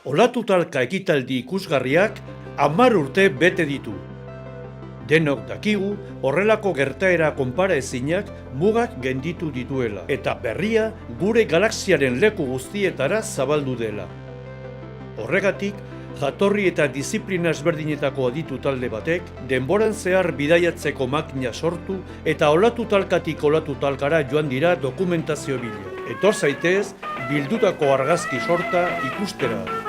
Olatu talka ekitaldi ikusgarriak 10 urte bete ditu. Denok dakigu horrelako gertaera konparaezinak mugak genditu dituela eta berria gure galaxiaren leku guztietara zabaldu dela. Horregatik, jatorri eta diziplina ezberdinetako aditu talde batek denboran zehar bidaiatzeko makina sortu eta olatu talkatik olatu talkara joan dira dokumentazio bila. Etor zaitez, bildutako argazki sorta ikustera.